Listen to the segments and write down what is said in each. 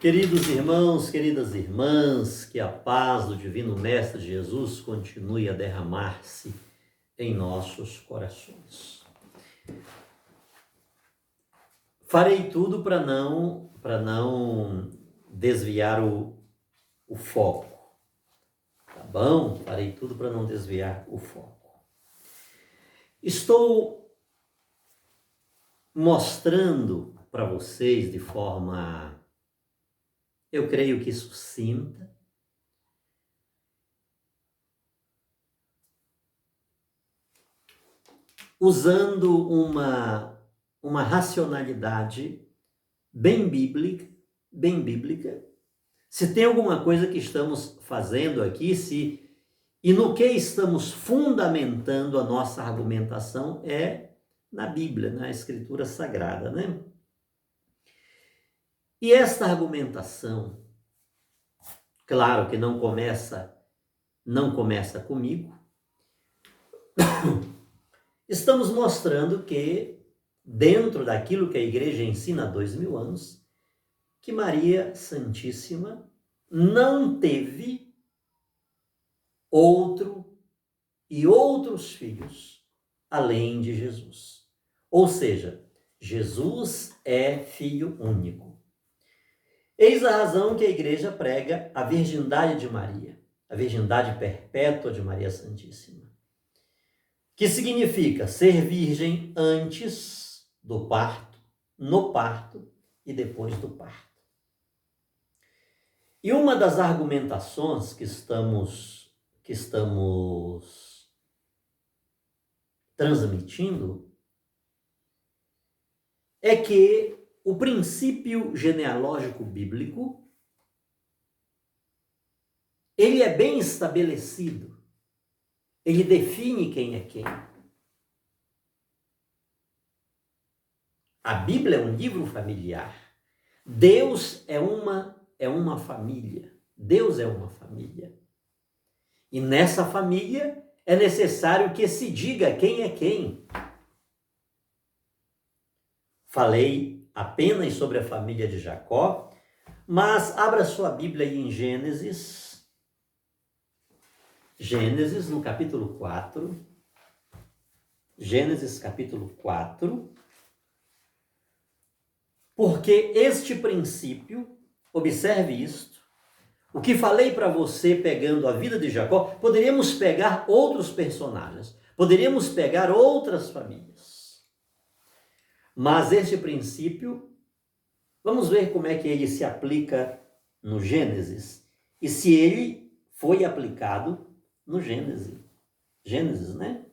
Queridos irmãos, queridas irmãs, que a paz do Divino Mestre Jesus continue a derramar-se em nossos corações. Farei tudo para não desviar o foco, tá bom? Farei tudo para não desviar o foco. Estou mostrando para vocês de forma, eu creio que sucinta, usando uma racionalidade bem bíblica, se tem alguma coisa que estamos fazendo aqui, e no que estamos fundamentando a nossa argumentação é na Bíblia, na Escritura Sagrada, né? E esta argumentação, claro que não começa comigo. Estamos mostrando que, dentro daquilo que a igreja ensina há 2000 anos, que Maria Santíssima não teve outros filhos além de Jesus. Ou seja, Jesus é filho único. Eis a razão que a igreja prega a virgindade de Maria, a virgindade perpétua de Maria Santíssima, que significa ser virgem antes do parto, no parto e depois do parto. E uma das argumentações que estamos transmitindo é que o princípio genealógico bíblico, ele é bem estabelecido. Ele define quem é quem. A Bíblia é um livro familiar. Deus é uma família. Deus é uma família. E nessa família é necessário que se diga quem é quem. Falei apenas sobre a família de Jacó, mas abra sua Bíblia aí em Gênesis no capítulo 4. Gênesis capítulo 4. Porque este princípio, observe isto, o que falei para você pegando a vida de Jacó, poderíamos pegar outros personagens, poderíamos pegar outras famílias. Mas este princípio, vamos ver como é que ele se aplica no Gênesis e se ele foi aplicado no Gênesis. Gênesis, né?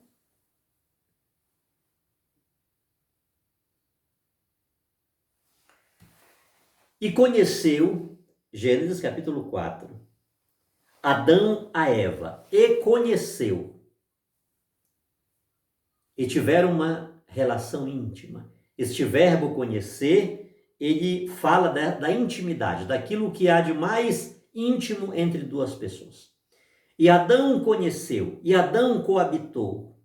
E conheceu, Gênesis capítulo 4, Adão a Eva, e conheceu. E tiveram uma relação íntima. Este verbo conhecer, ele fala da intimidade, daquilo que há de mais íntimo entre duas pessoas. E Adão conheceu, e Adão coabitou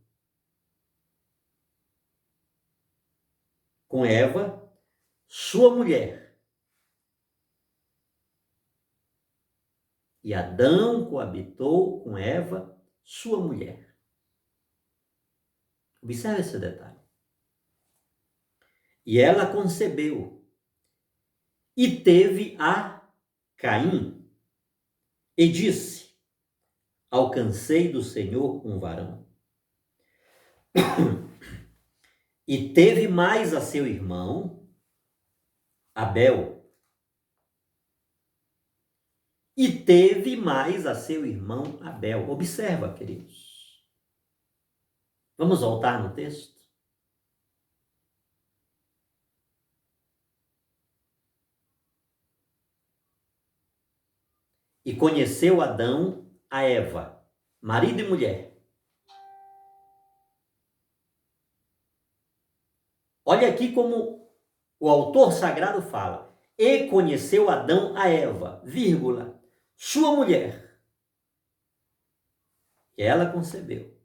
com Eva, sua mulher. E Adão coabitou com Eva, sua mulher. Observe esse detalhe. E ela concebeu e teve a Caim e disse: alcancei do Senhor um varão. E teve mais a seu irmão Abel. E teve mais a seu irmão Abel. Observa, queridos. Vamos voltar no texto? E conheceu Adão a Eva, marido e mulher. Olha aqui como o autor sagrado fala. E conheceu Adão a Eva, vírgula, sua mulher. E ela concebeu.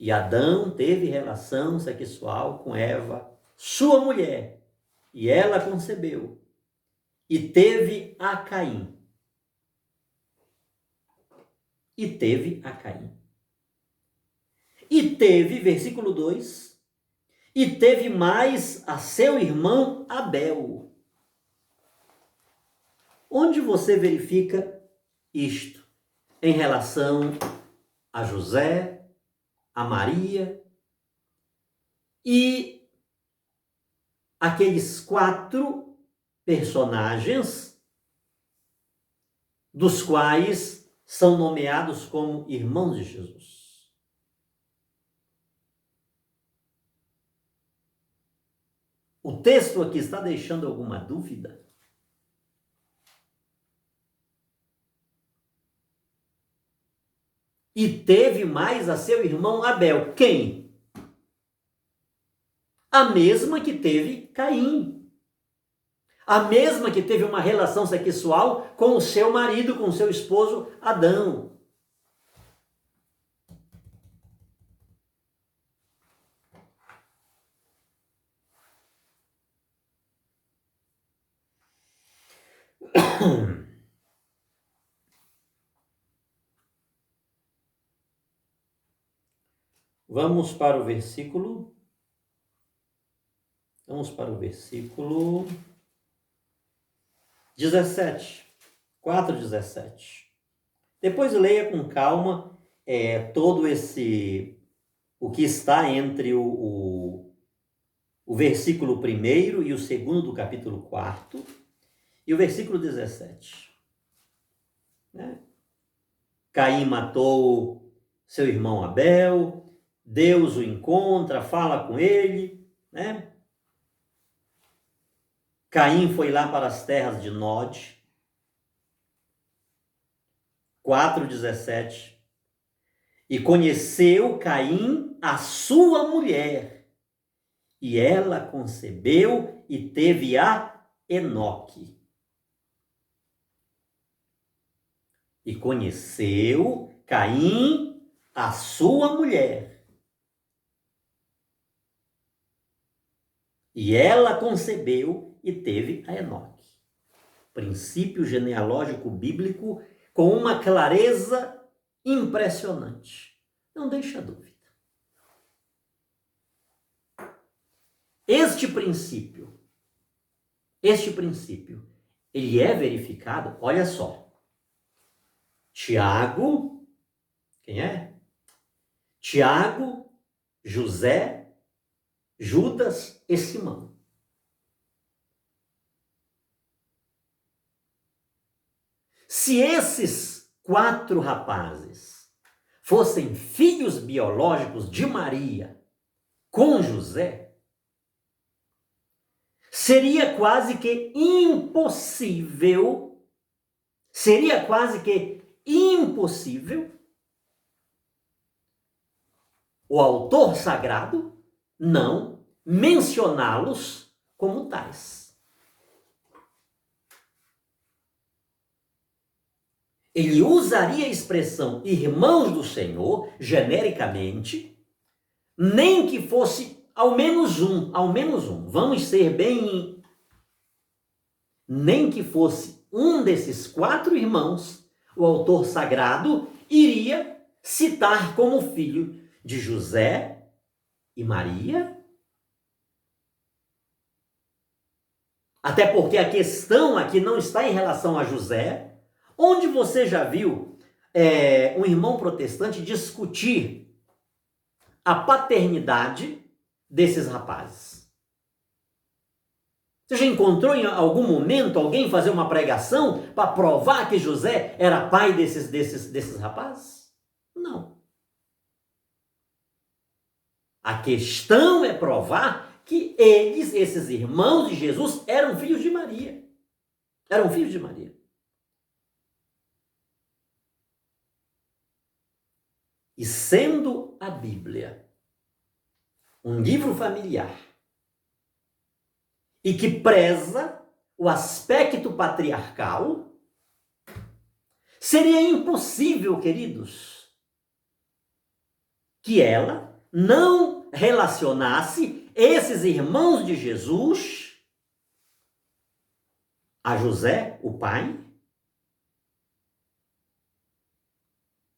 E Adão teve relação sexual com Eva, sua mulher. E ela concebeu. e teve a Caim. E teve a Caim. E teve, versículo 2, e teve mais a seu irmão Abel. Onde você verifica isto em relação a José, a Maria e aqueles 4 personagens dos quais são nomeados como irmãos de Jesus? O texto aqui está deixando alguma dúvida? E teve mais a seu irmão Abel. Quem? A mesma que teve Caim. A mesma que teve uma relação sexual com o seu marido, com o seu esposo Adão. Vamos para o versículo 17. 4:17. Depois leia com calma todo o que está entre o versículo 1º e o 2º do capítulo 4 e o versículo 17. Né? Caim matou seu irmão Abel, Deus o encontra, fala com ele, né? Caim foi lá para as terras de Nod. 4:17. E conheceu Caim a sua mulher, e ela concebeu e teve a Enoque. E conheceu Caim a sua mulher, e ela concebeu e teve a Enoque. Princípio genealógico bíblico com uma clareza impressionante. Não deixa dúvida. Este princípio, ele é verificado, olha só. Tiago, quem é? Tiago, José, Judas e Simão. Se esses 4 rapazes fossem filhos biológicos de Maria com José, seria quase que impossível o autor sagrado não mencioná-los como tais. Ele usaria a expressão irmãos do Senhor, genericamente, nem que fosse ao menos um, vamos ser bem, nem que fosse um desses 4 irmãos, o autor sagrado iria citar como filho de José e Maria. Até porque a questão aqui não está em relação a José. Onde você já viu um irmão protestante discutir a paternidade desses rapazes? Você já encontrou em algum momento alguém fazer uma pregação para provar que José era pai desses rapazes? Não. A questão é provar que eles, esses irmãos de Jesus, eram filhos de Maria. Eram filhos de Maria. E sendo a Bíblia um livro familiar e que preza o aspecto patriarcal, seria impossível, queridos, que ela não relacionasse esses irmãos de Jesus a José, o pai,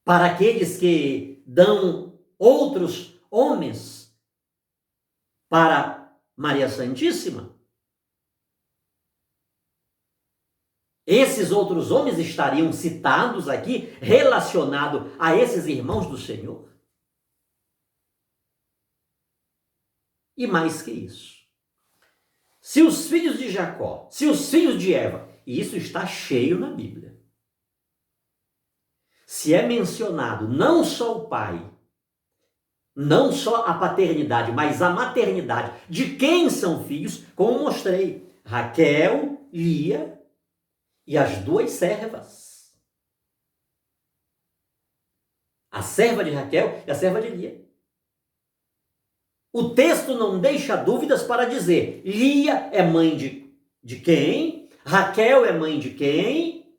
para aqueles que dão outros homens para Maria Santíssima, esses outros homens estariam citados aqui, relacionados a esses irmãos do Senhor? E mais que isso, se os filhos de Jacó, se os filhos de Eva, e isso está cheio na Bíblia, se é mencionado não só o pai, não só a paternidade, mas a maternidade, de quem são filhos, como mostrei, Raquel, Lia e as duas servas. A serva de Raquel e a serva de Lia. O texto não deixa dúvidas para dizer, Lia é mãe de quem? Raquel é mãe de quem?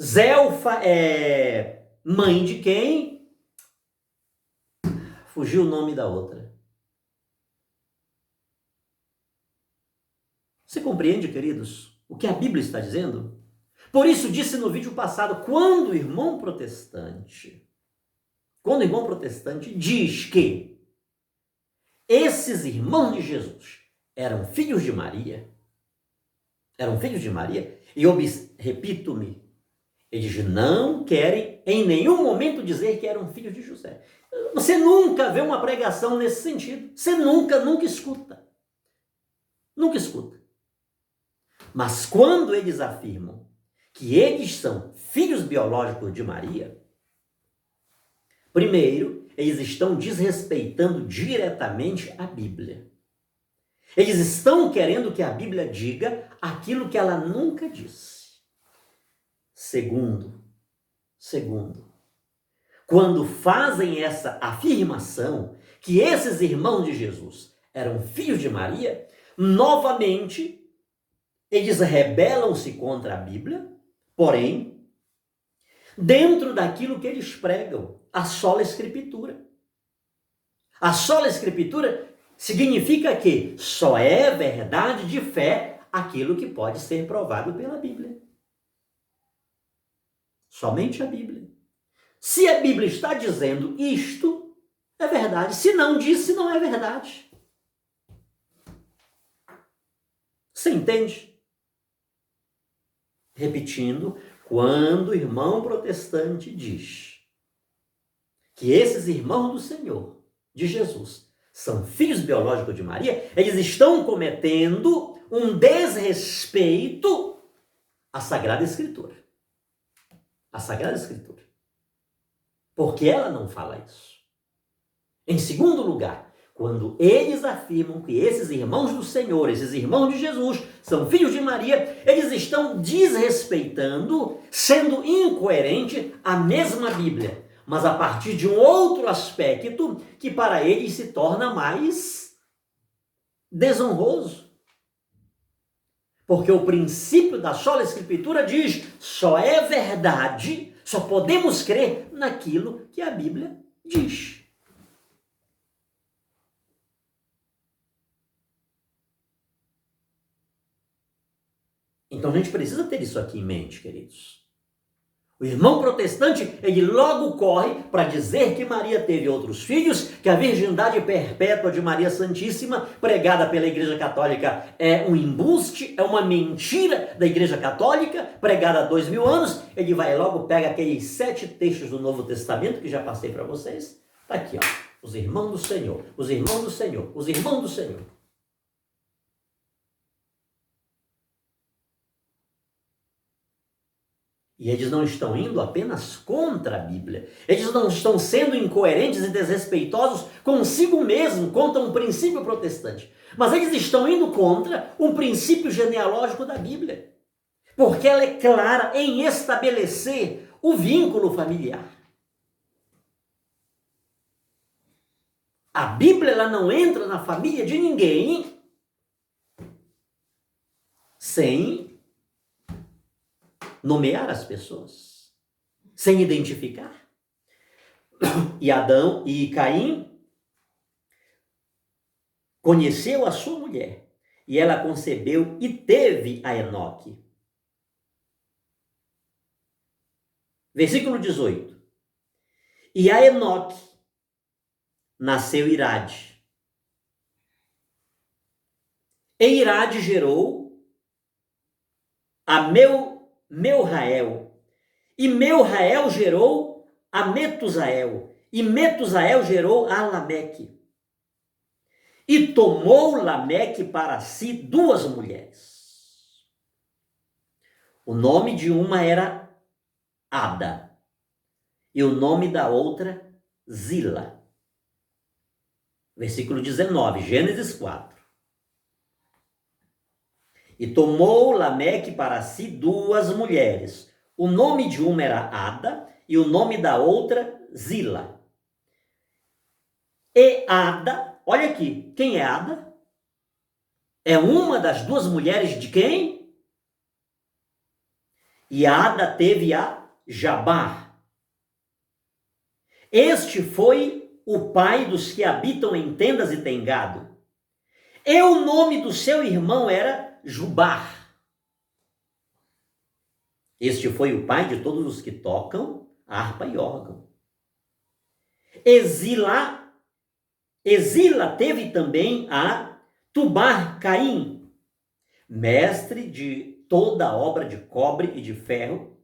Zelfa é mãe de quem? Fugiu o nome da outra. Você compreende, queridos, o que a Bíblia está dizendo? Por isso disse no vídeo passado, quando o irmão protestante diz que esses irmãos de Jesus eram filhos de Maria, e repito-me, eles não querem em nenhum momento dizer que eram filhos de José. Você nunca vê uma pregação nesse sentido. Você nunca escuta. Nunca escuta. Mas quando eles afirmam que eles são filhos biológicos de Maria, primeiro, eles estão desrespeitando diretamente a Bíblia. Eles estão querendo que a Bíblia diga aquilo que ela nunca disse. Segundo, quando fazem essa afirmação que esses irmãos de Jesus eram filhos de Maria, novamente eles rebelam-se contra a Bíblia, porém, dentro daquilo que eles pregam, a sola escritura. A sola escritura significa que só é verdade de fé aquilo que pode ser provado pela Bíblia. Somente a Bíblia. Se a Bíblia está dizendo isto, é verdade. Se não disse, não é verdade. Você entende? Repetindo, quando o irmão protestante diz que esses irmãos do Senhor, de Jesus, são filhos biológicos de Maria, eles estão cometendo um desrespeito à Sagrada Escritura. A Sagrada Escritura. Porque ela não fala isso. Em segundo lugar, quando eles afirmam que esses irmãos do Senhor, esses irmãos de Jesus, são filhos de Maria, eles estão desrespeitando, sendo incoerente a mesma Bíblia, mas a partir de um outro aspecto que para eles se torna mais desonroso. Porque o princípio da sola escritura diz, só é verdade, só podemos crer naquilo que a Bíblia diz. Então a gente precisa ter isso aqui em mente, queridos. O irmão protestante, ele logo corre para dizer que Maria teve outros filhos, que a virgindade perpétua de Maria Santíssima, pregada pela Igreja Católica, é um embuste, é uma mentira da Igreja Católica, pregada há 2000 anos. Ele vai logo, pega aqueles 7 textos do Novo Testamento, que já passei para vocês. Está aqui, ó. Os irmãos do Senhor, os irmãos do Senhor, os irmãos do Senhor. E eles não estão indo apenas contra a Bíblia. Eles não estão sendo incoerentes e desrespeitosos consigo mesmo, contra um princípio protestante. Mas eles estão indo contra um princípio genealógico da Bíblia. Porque ela é clara em estabelecer o vínculo familiar. A Bíblia ela não entra na família de ninguém sem nomear as pessoas, sem identificar. E Adão e Caim conheceu a sua mulher, e ela concebeu e teve a Enoque. Versículo 18. E a Enoque nasceu Irade. E Irade gerou a Meu-Rael. E Meu-Rael gerou a Metusael. E Metusael gerou a Lameque. E tomou Lameque para si duas mulheres. O nome de uma era Ada. E o nome da outra, Zila. Versículo 19, Gênesis 4. E tomou Lameque para si duas mulheres. O nome de uma era Ada e o nome da outra, Zila. E Ada, olha aqui, quem é Ada? É uma das duas mulheres de quem? E Ada teve a Jabar. Este foi o pai dos que habitam em tendas e têm gado. E o nome do seu irmão era Jubar. Este foi o pai de todos os que tocam harpa e órgão. Exila teve também a Tubar-Caim, mestre de toda obra de cobre e de ferro.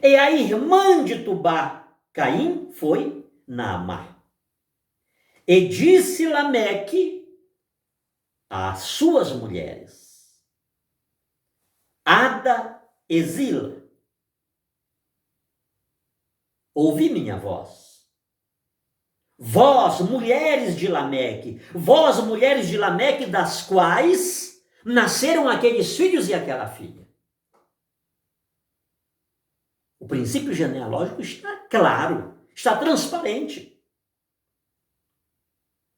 E a irmã de Tubar-Caim foi Naamá. E disse Lameque às suas mulheres, Ada e Zila, ouvi minha voz. Vós, mulheres de Lameque, das quais nasceram aqueles filhos e aquela filha. O princípio genealógico está claro, está transparente.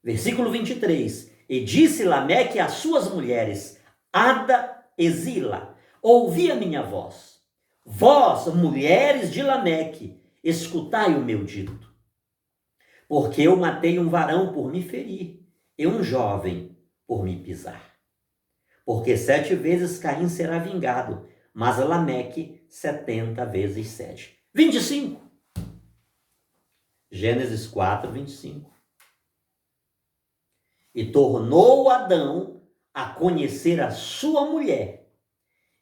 Versículo 23. E disse Lameque às suas mulheres, Ada e Zila, ouvi a minha voz. Vós, mulheres de Lameque, escutai o meu dito. Porque eu matei um varão por me ferir, e um jovem por me pisar. Porque 7 vezes Caim será vingado, mas Lameque 70 vezes 7. 25. Gênesis 4, 25. E tornou Adão a conhecer a sua mulher,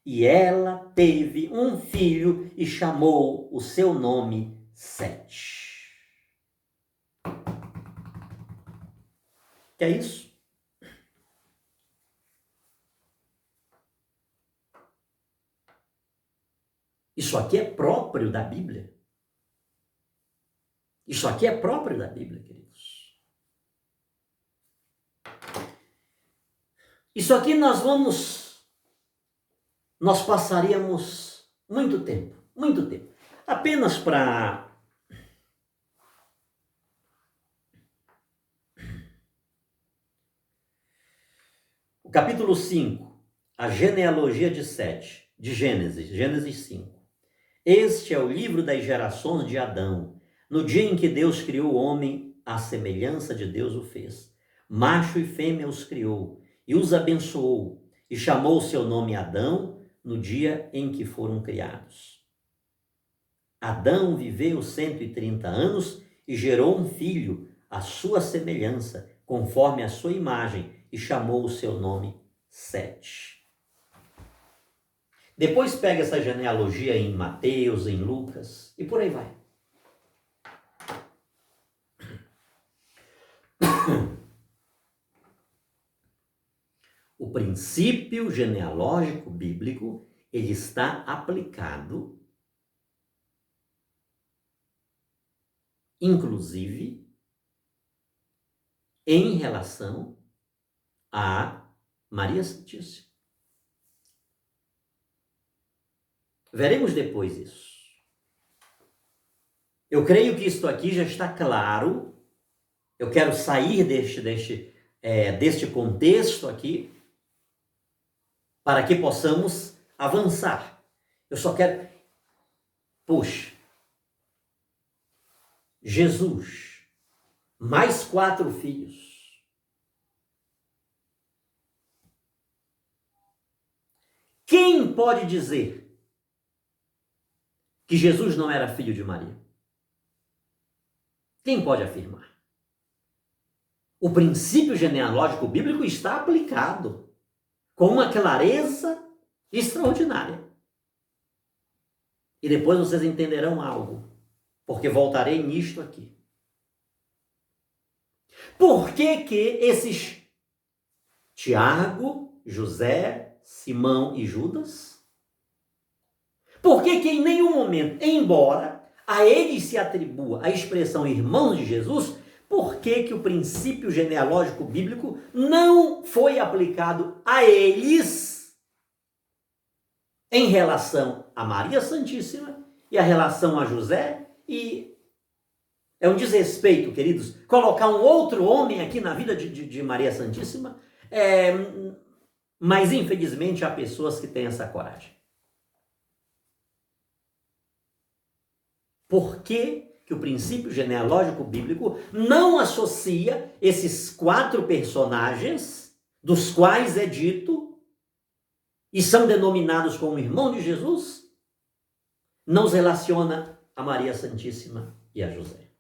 e ela teve um filho e chamou o seu nome Sete. Que é isso? Isso aqui é próprio da Bíblia. Isso aqui é próprio da Bíblia, queridos. Isso aqui nós passaríamos muito tempo. Apenas para o capítulo 5, a genealogia de Sete, de Gênesis 5. Este é o livro das gerações de Adão. No dia em que Deus criou o homem, à semelhança de Deus o fez. Macho e fêmea os criou e os abençoou e chamou o seu nome Adão no dia em que foram criados. Adão viveu 130 anos e gerou um filho à sua semelhança, conforme a sua imagem, e chamou o seu nome Sete. Depois pega essa genealogia em Mateus, em Lucas, e por aí vai. O princípio genealógico bíblico, ele está aplicado, inclusive, em relação a Maria Santíssima. Veremos depois isso. Eu creio que isto aqui já está claro. Eu quero sair deste contexto aqui para que possamos avançar. Eu só quero... Puxa, Jesus, mais 4 filhos. Quem pode dizer que Jesus não era filho de Maria? Quem pode afirmar? O princípio genealógico bíblico está aplicado com uma clareza extraordinária. E depois vocês entenderão algo, porque voltarei nisto aqui. Por que que esses Tiago, José, Simão e Judas? Por que que em nenhum momento, embora a eles se atribua a expressão irmãos de Jesus, por que que o princípio genealógico bíblico não foi aplicado a eles em relação a Maria Santíssima e a relação a José? E é um desrespeito, queridos, colocar um outro homem aqui na vida de Maria Santíssima, mas infelizmente há pessoas que têm essa coragem. Por que que o princípio genealógico bíblico não associa esses 4 personagens, dos quais é dito, e são denominados como irmão de Jesus, não os relaciona a Maria Santíssima e a José?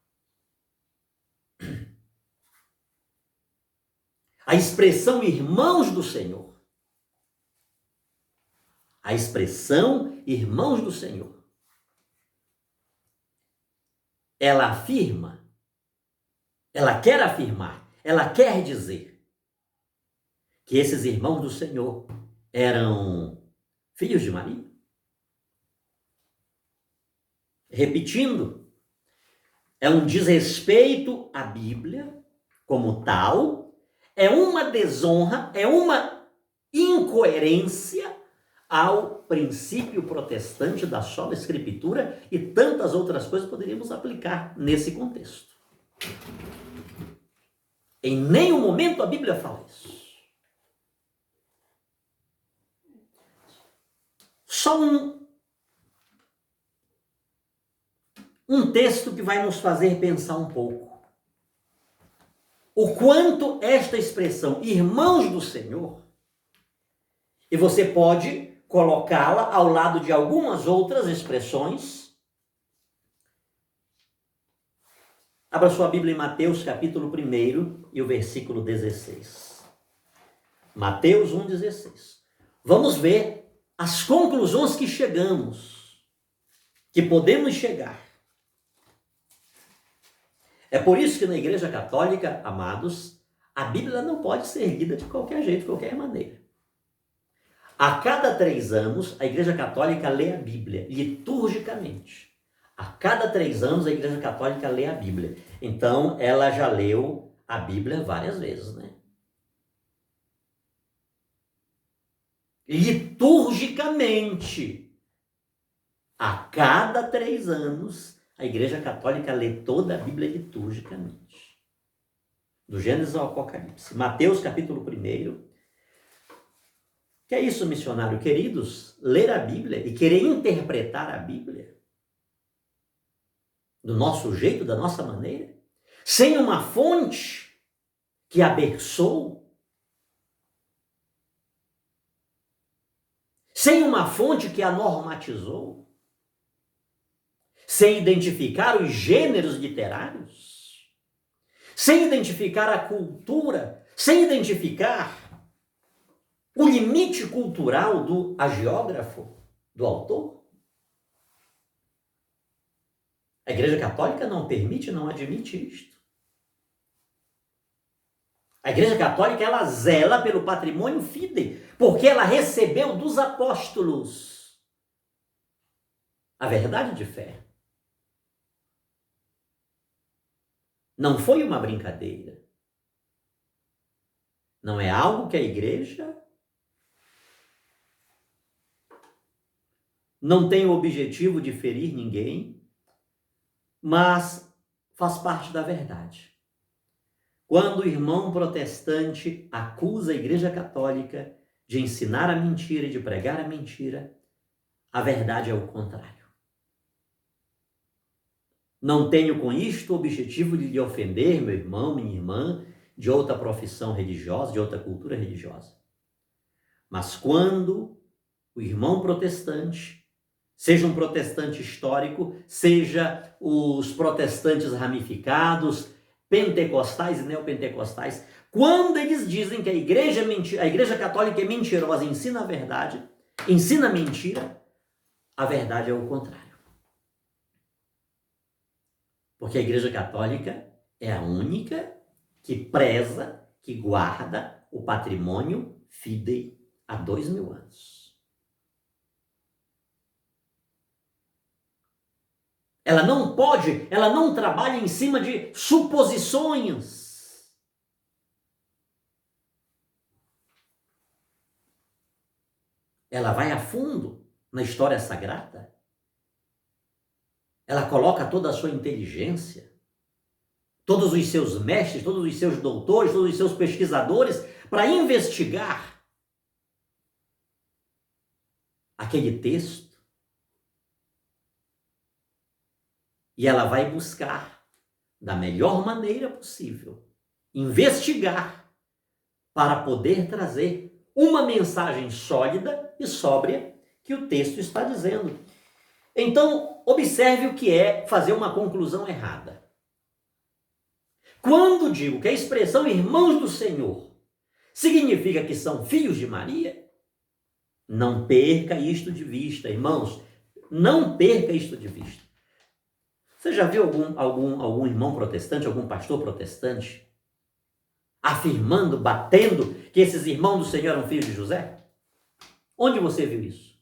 A expressão irmãos do Senhor, a expressão irmãos do Senhor, ela afirma, ela quer afirmar, ela quer dizer que esses irmãos do Senhor eram filhos de Maria. Repetindo, é um desrespeito à Bíblia como tal, é uma desonra, é uma incoerência ao princípio protestante da sola Escritura, e tantas outras coisas poderíamos aplicar nesse contexto. Em nenhum momento a Bíblia fala isso. Só um texto que vai nos fazer pensar um pouco. O quanto esta expressão, irmãos do Senhor, e você pode colocá-la ao lado de algumas outras expressões. Abra sua Bíblia em Mateus capítulo 1 e o versículo 16. Mateus 1,16. Vamos ver as conclusões que chegamos, que podemos chegar. É por isso que na Igreja Católica, amados, a Bíblia não pode ser lida de qualquer jeito, de qualquer maneira. A cada 3 anos, a Igreja Católica lê a Bíblia, liturgicamente. A cada 3 anos, a Igreja Católica lê a Bíblia. Então, ela já leu a Bíblia várias vezes, né? Liturgicamente. A cada 3 anos, a Igreja Católica lê toda a Bíblia liturgicamente. Do Gênesis ao Apocalipse. Mateus capítulo 1. Que é isso, missionário? Queridos, ler a Bíblia e querer interpretar a Bíblia do nosso jeito, da nossa maneira, sem uma fonte que a berçou, sem uma fonte que a normatizou, sem identificar os gêneros literários, sem identificar a cultura, sem identificar o limite cultural do hagiógrafo, do autor. A Igreja Católica não permite, não admite isto. A Igreja Católica, ela zela pelo patrimônio fidei, porque ela recebeu dos apóstolos a verdade de fé. Não foi uma brincadeira. Não é algo que a Igreja não tem o objetivo de ferir ninguém, mas faz parte da verdade. Quando o irmão protestante acusa a Igreja Católica de ensinar a mentira e de pregar a mentira, a verdade é o contrário. Não tenho com isto o objetivo de lhe ofender, meu irmão, minha irmã, de outra profissão religiosa, de outra cultura religiosa. Mas quando o irmão protestante seja um protestante histórico, seja os protestantes ramificados, pentecostais e neopentecostais, quando eles dizem que a igreja católica é mentirosa, ensina a verdade, ensina a mentira, a verdade é o contrário. Porque a igreja católica é a única que preza, que guarda o patrimônio fidei há 2000 anos. Ela não trabalha em cima de suposições. Ela vai a fundo na história sagrada. Ela coloca toda a sua inteligência, todos os seus mestres, todos os seus doutores, todos os seus pesquisadores para investigar aquele texto. E ela vai buscar, da melhor maneira possível, investigar para poder trazer uma mensagem sólida e sóbria que o texto está dizendo. Então, observe o que é fazer uma conclusão errada. Quando digo que a expressão irmãos do Senhor significa que são filhos de Maria, não perca isto de vista, irmãos. Não perca isto de vista. Você já viu algum irmão protestante, algum pastor protestante afirmando, batendo que esses irmãos do Senhor eram filhos de José? Onde você viu isso?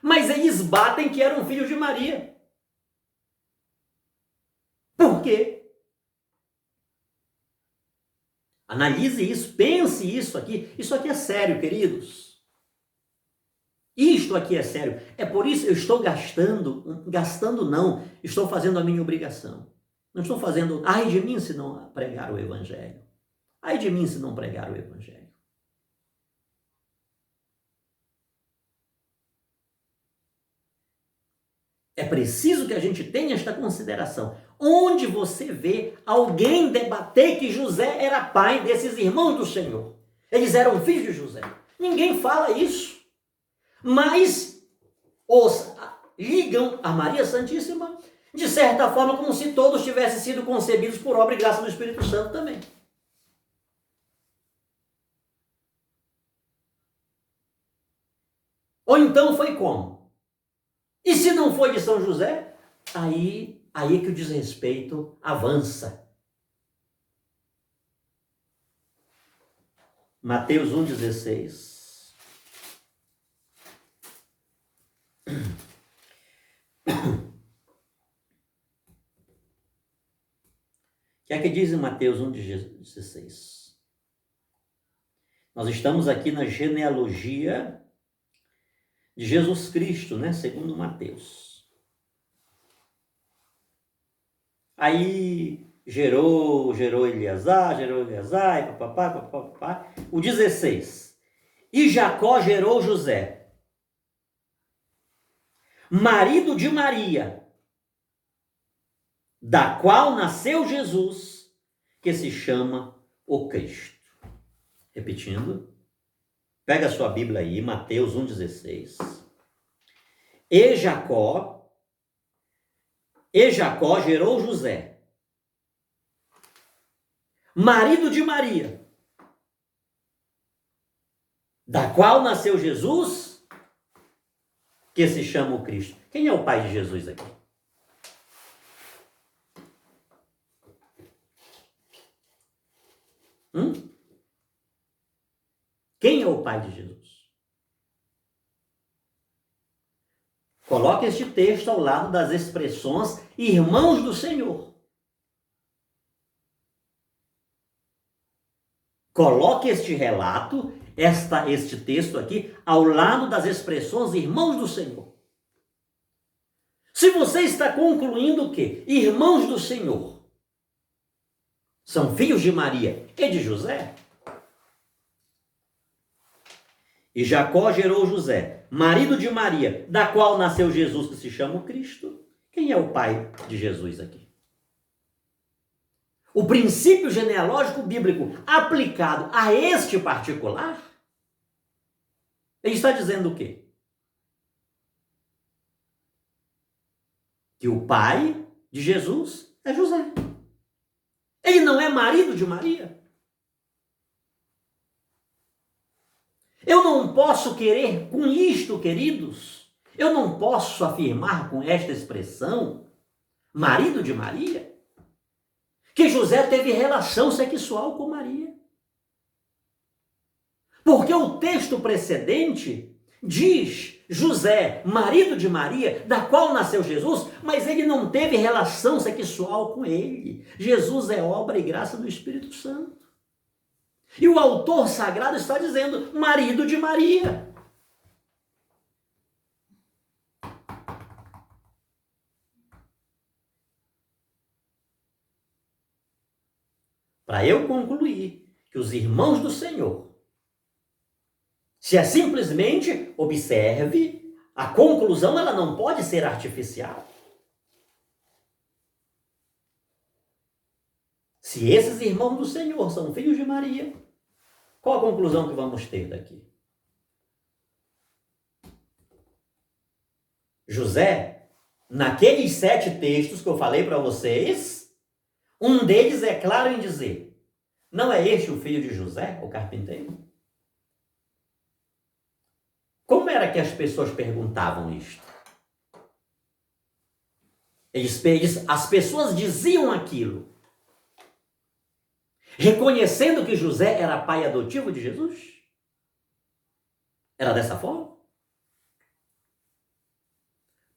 Mas eles batem que eram filhos de Maria. Por quê? Analise isso, pense isso aqui. Isso aqui é sério, queridos. Isto aqui é sério. É por isso que eu estou gastando não, estou fazendo a minha obrigação. Não estou fazendo, ai de mim se não pregar o Evangelho. Ai de mim se não pregar o Evangelho. É preciso que a gente tenha esta consideração. Onde você vê alguém debater que José era pai desses irmãos do Senhor? Eles eram filhos de José. Ninguém fala isso. Mas os ligam a Maria Santíssima, de certa forma, como se todos tivessem sido concebidos por obra e graça do Espírito Santo também. Ou então foi como? E se não foi de São José, aí é que o desrespeito avança. Mateus 1,16. O que é que diz em Mateus 1,16? Nós estamos aqui na genealogia de Jesus Cristo, né? Segundo Mateus. Aí gerou Eleazar, e papapá. O 16. E Jacó gerou José, marido de Maria, da qual nasceu Jesus, que se chama o Cristo. Repetindo, pega a sua Bíblia aí, Mateus 1,16. E Jacó gerou José, marido de Maria, da qual nasceu Jesus, que se chama o Cristo. Quem é o pai de Jesus aqui? Quem é o pai de Jesus? Coloque este texto ao lado das expressões irmãos do Senhor. Coloque este relato, este texto aqui, ao lado das expressões irmãos do Senhor. Se você está concluindo o quê? Irmãos do Senhor são filhos de Maria e de José. E Jacó gerou José, marido de Maria, da qual nasceu Jesus, que se chama o Cristo. Quem é o pai de Jesus aqui? o princípio genealógico bíblico aplicado a este particular, ele está dizendo o quê? Que o pai de Jesus é José. Ele não é marido de Maria. Eu não posso querer com isto, queridos, eu não posso afirmar com esta expressão, marido de Maria, que José teve relação sexual com Maria. Porque o texto precedente diz José, marido de Maria, da qual nasceu Jesus, mas ele não teve relação sexual com ele. Jesus é obra e graça do Espírito Santo. E o autor sagrado está dizendo, marido de Maria. Para eu concluir que os irmãos do Senhor, se é simplesmente observe, a conclusão ela não pode ser artificial. Se esses irmãos do Senhor são filhos de Maria, qual a conclusão que vamos ter daqui? José, naqueles 7 textos que eu falei para vocês, um deles é claro em dizer, não é este o filho de José, o carpinteiro? Como era que as pessoas perguntavam isto? As pessoas diziam aquilo, reconhecendo que José era pai adotivo de Jesus? Era dessa forma?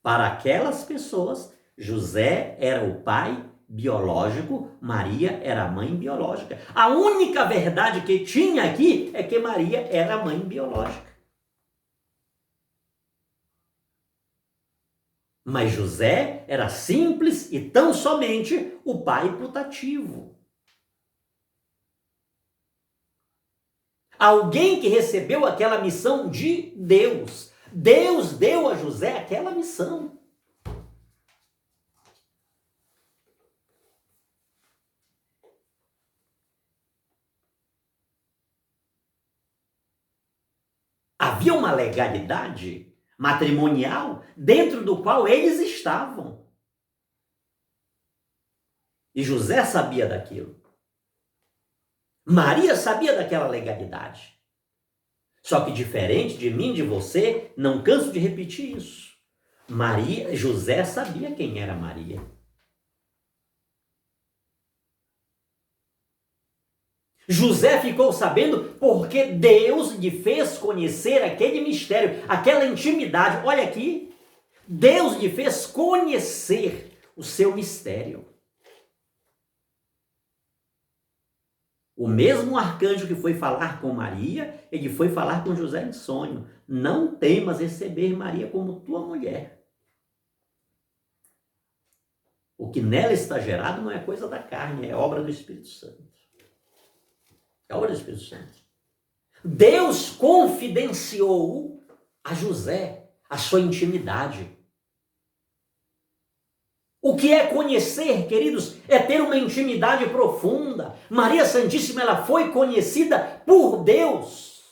Para aquelas pessoas, José era o pai biológico, Maria era a mãe biológica. A única verdade que tinha aqui é que Maria era a mãe biológica. Mas José era simples e tão somente o pai putativo. Alguém que recebeu aquela missão de Deus. Deus deu a José aquela missão. Havia uma legalidade matrimonial dentro do qual eles estavam. E José sabia daquilo. Maria sabia daquela legalidade. Só que diferente de mim, de você, não canso de repetir isso. José sabia quem era Maria. José ficou sabendo porque Deus lhe fez conhecer aquele mistério, aquela intimidade. Olha aqui, Deus lhe fez conhecer o seu mistério. O mesmo arcanjo que foi falar com Maria, ele foi falar com José em sonho. Não temas receber Maria como tua mulher. O que nela está gerado não é coisa da carne, é obra do Espírito Santo. É obra do Espírito Santo. Deus confidenciou a José a sua intimidade. O que é conhecer, queridos, é ter uma intimidade profunda. Maria Santíssima, ela foi conhecida por Deus.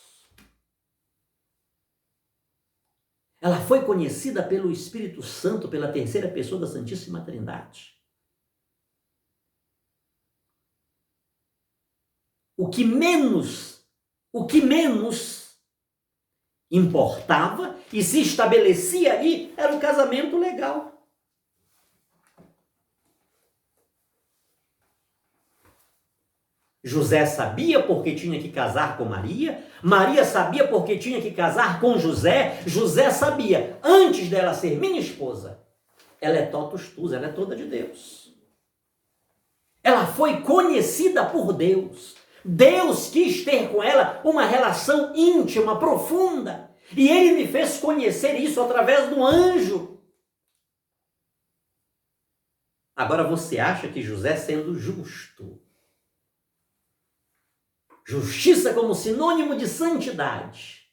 Ela foi conhecida pelo Espírito Santo, pela terceira pessoa da Santíssima Trindade. O que menos importava e se estabelecia ali era o casamento legal. José sabia porque tinha que casar com Maria, Maria sabia porque tinha que casar com José, José sabia, antes dela ser minha esposa, ela é totus tus, ela é toda de Deus. Ela foi conhecida por Deus. Deus quis ter com ela uma relação íntima, profunda, e ele me fez conhecer isso através do anjo. Agora você acha que José, sendo justo, justiça como sinônimo de santidade,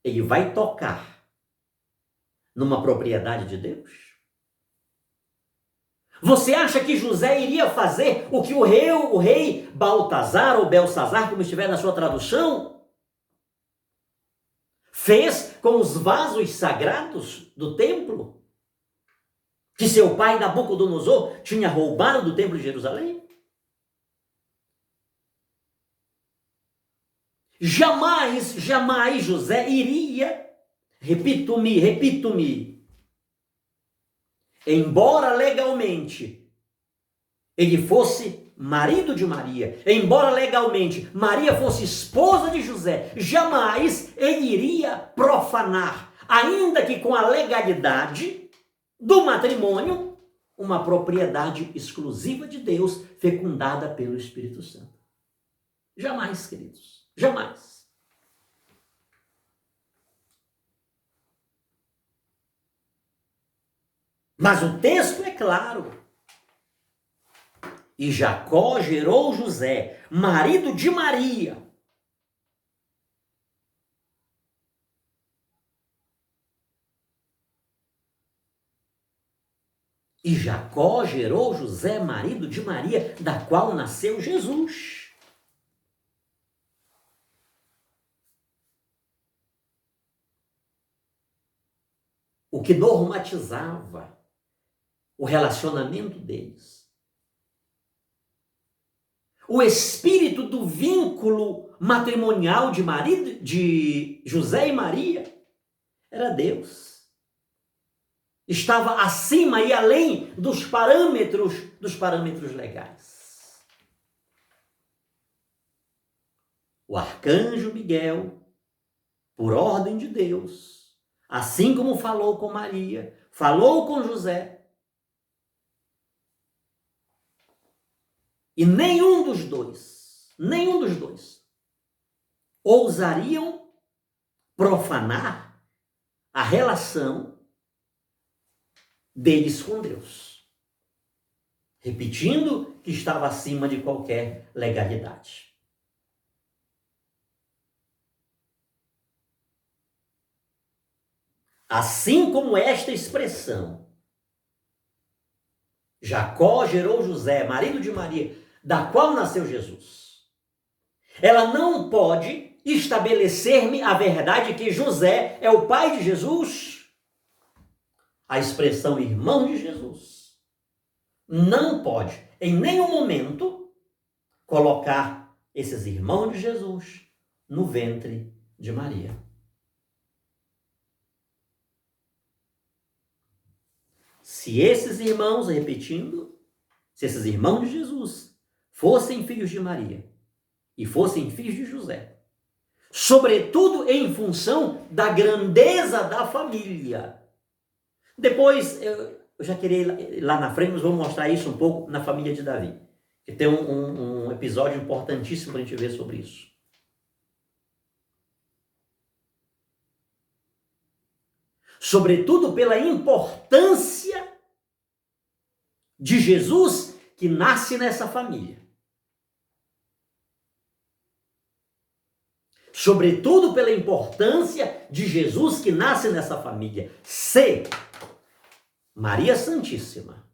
ele vai tocar numa propriedade de Deus? Você acha que José iria fazer o que o rei Baltazar ou Belsazar, como estiver na sua tradução, fez com os vasos sagrados do templo, que seu pai Nabucodonosor tinha roubado do templo de Jerusalém? Jamais, jamais José iria, repito-me, embora legalmente ele fosse marido de Maria, embora legalmente Maria fosse esposa de José, jamais ele iria profanar, ainda que com a legalidade do matrimônio, uma propriedade exclusiva de Deus, fecundada pelo Espírito Santo. Jamais, queridos. Jamais. Mas o texto é claro. E Jacó gerou José, marido de Maria. E Jacó gerou José, marido de Maria, da qual nasceu Jesus. O que normatizava o relacionamento deles. O espírito do vínculo matrimonial de José e Maria era Deus. Estava acima e além dos parâmetros legais. O arcanjo Miguel, por ordem de Deus, assim como falou com Maria, falou com José. E nenhum dos dois ousariam profanar a relação deles com Deus. Repetindo que estava acima de qualquer legalidade. Assim como esta expressão, Jacó gerou José, marido de Maria, da qual nasceu Jesus, ela não pode estabelecer-me a verdade que José é o pai de Jesus. A expressão irmão de Jesus não pode, em nenhum momento, colocar esses irmãos de Jesus no ventre de Maria. Se esses irmãos, repetindo, se esses irmãos de Jesus fossem filhos de Maria e fossem filhos de José, sobretudo em função da grandeza da família. Depois, eu já queria ir lá na frente, mas vou mostrar isso um pouco na família de Davi, que tem um episódio importantíssimo para a gente ver sobre isso. Sobretudo pela importância de Jesus que nasce nessa família. Sobretudo pela importância de Jesus que nasce nessa família. Se Maria Santíssima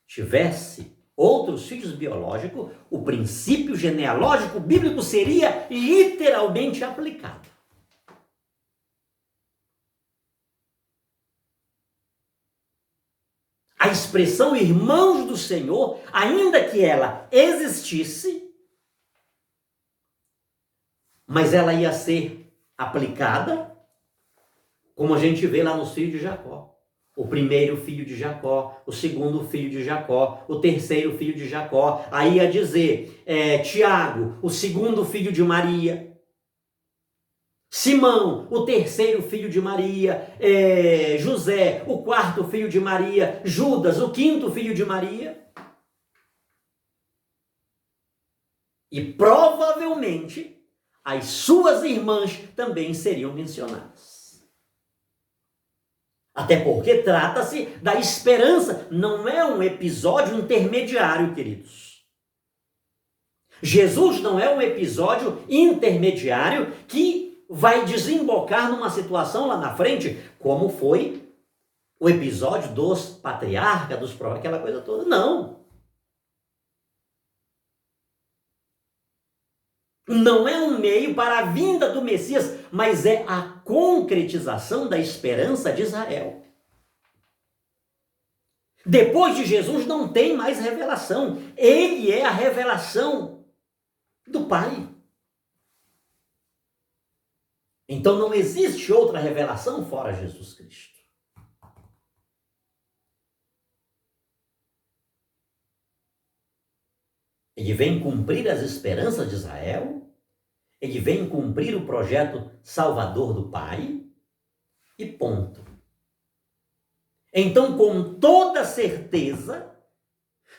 tivesse outros filhos biológicos, o princípio genealógico bíblico seria literalmente aplicado. A expressão irmãos do Senhor, ainda que ela existisse, mas ela ia ser aplicada, como a gente vê lá nos filhos de Jacó. O primeiro filho de Jacó, o segundo filho de Jacó, o terceiro filho de Jacó. Aí ia dizer, Tiago, o segundo filho de Maria. Simão, o terceiro filho de Maria, José, o quarto filho de Maria, Judas, o quinto filho de Maria. E provavelmente as suas irmãs também seriam mencionadas. Até porque trata-se da esperança, não é um episódio intermediário, queridos. Jesus não é um episódio intermediário que vai desembocar numa situação lá na frente, como foi o episódio dos patriarcas, dos profetas, aquela coisa toda. Não. Não é um meio para a vinda do Messias, mas é a concretização da esperança de Israel. Depois de Jesus não tem mais revelação. Ele é a revelação do Pai. Então não existe outra revelação fora Jesus Cristo. Ele vem cumprir as esperanças de Israel, ele vem cumprir o projeto salvador do Pai, e ponto. Então, com toda certeza,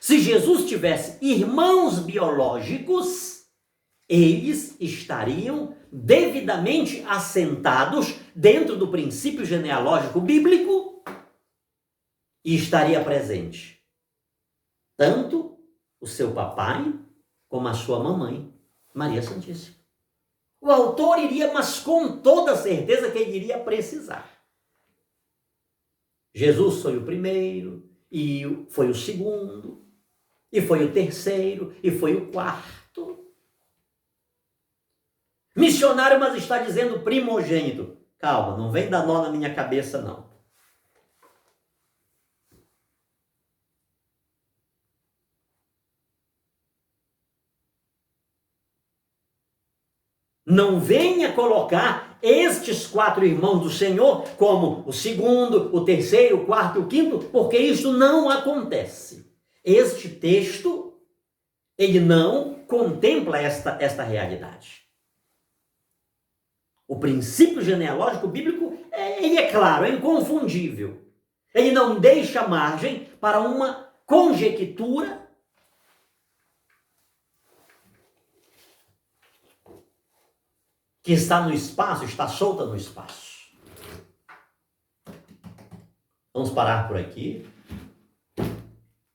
se Jesus tivesse irmãos biológicos, eles estariam devidamente assentados dentro do princípio genealógico bíblico e estaria presente tanto o seu papai como a sua mamãe, Maria Santíssima. O autor iria, mas com toda certeza que ele iria precisar. Jesus foi o primeiro, e foi o segundo, e foi o terceiro, e foi o quarto. Missionário, mas está dizendo primogênito. Calma, não vem dar nó na minha cabeça, não. Não venha colocar estes 4 irmãos do Senhor como o segundo, o terceiro, o quarto e o quinto, porque isso não acontece. Este texto, ele não contempla esta realidade. O princípio genealógico bíblico, ele é claro, é inconfundível. Ele não deixa margem para uma conjectura que está no espaço, está solta no espaço. Vamos parar por aqui.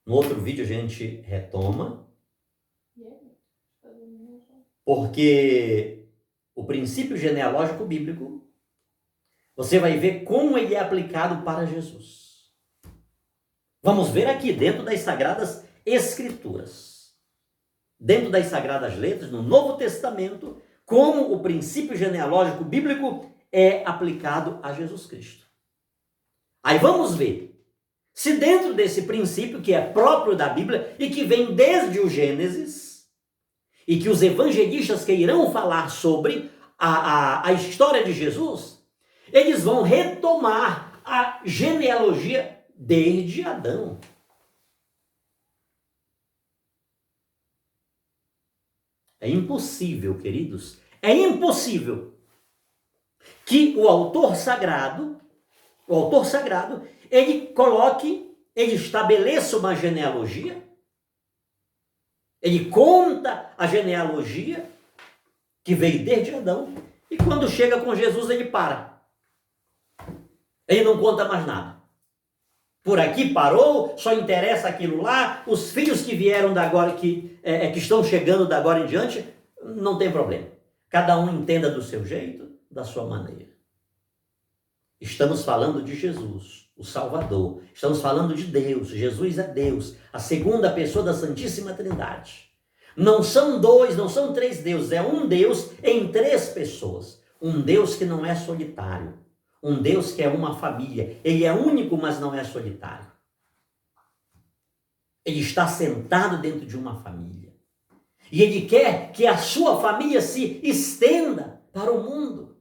No outro vídeo a gente retoma. Porque o princípio genealógico bíblico, você vai ver como ele é aplicado para Jesus. Vamos ver aqui dentro das Sagradas Escrituras. Dentro das Sagradas Letras, no Novo Testamento, como o princípio genealógico bíblico é aplicado a Jesus Cristo. Aí vamos ver se dentro desse princípio que é próprio da Bíblia e que vem desde o Gênesis, e que os evangelistas que irão falar sobre a história de Jesus, eles vão retomar a genealogia desde Adão. É impossível, queridos, é impossível que o autor sagrado, ele coloque, ele estabeleça uma genealogia, ele conta a genealogia que veio desde Adão, e quando chega com Jesus ele para. Ele não conta mais nada. Por aqui parou, só interessa aquilo lá, os filhos que vieram da agora, que estão chegando da agora em diante, não tem problema. Cada um entenda do seu jeito, da sua maneira. Estamos falando de Jesus, o Salvador. Estamos falando de Deus. Jesus é Deus, a segunda pessoa da Santíssima Trindade. Não são 2, não são 3 deuses, é um Deus em 3 pessoas. Um Deus que não é solitário. Um Deus que é uma família. Ele é único, mas não é solitário. Ele está sentado dentro de uma família. E ele quer que a sua família se estenda para o mundo.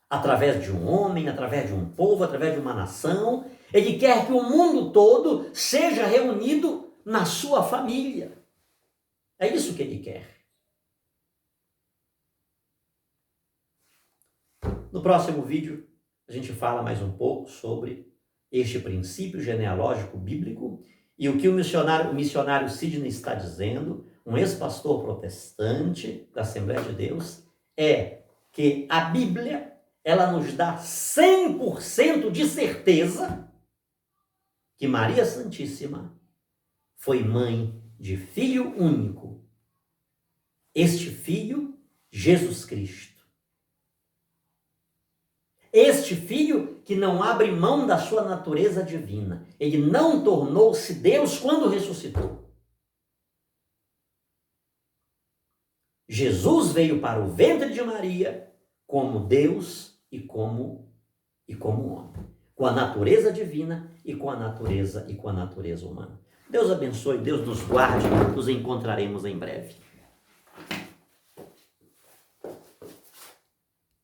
Através de um homem, através de um povo, através de uma nação. Ele quer que o mundo todo seja reunido na sua família. É isso que ele quer. No próximo vídeo, a gente fala mais um pouco sobre este princípio genealógico bíblico e o que o missionário Sidney está dizendo, um ex-pastor protestante da Assembleia de Deus, é que a Bíblia, ela nos dá 100% de certeza que Maria Santíssima foi mãe de filho único. Este filho, Jesus Cristo. Este filho que não abre mão da sua natureza divina. Ele não tornou-se Deus quando ressuscitou. Jesus veio para o ventre de Maria como Deus e como homem, com a natureza divina e com a natureza humana. Deus abençoe, Deus nos guarde, nos encontraremos em breve.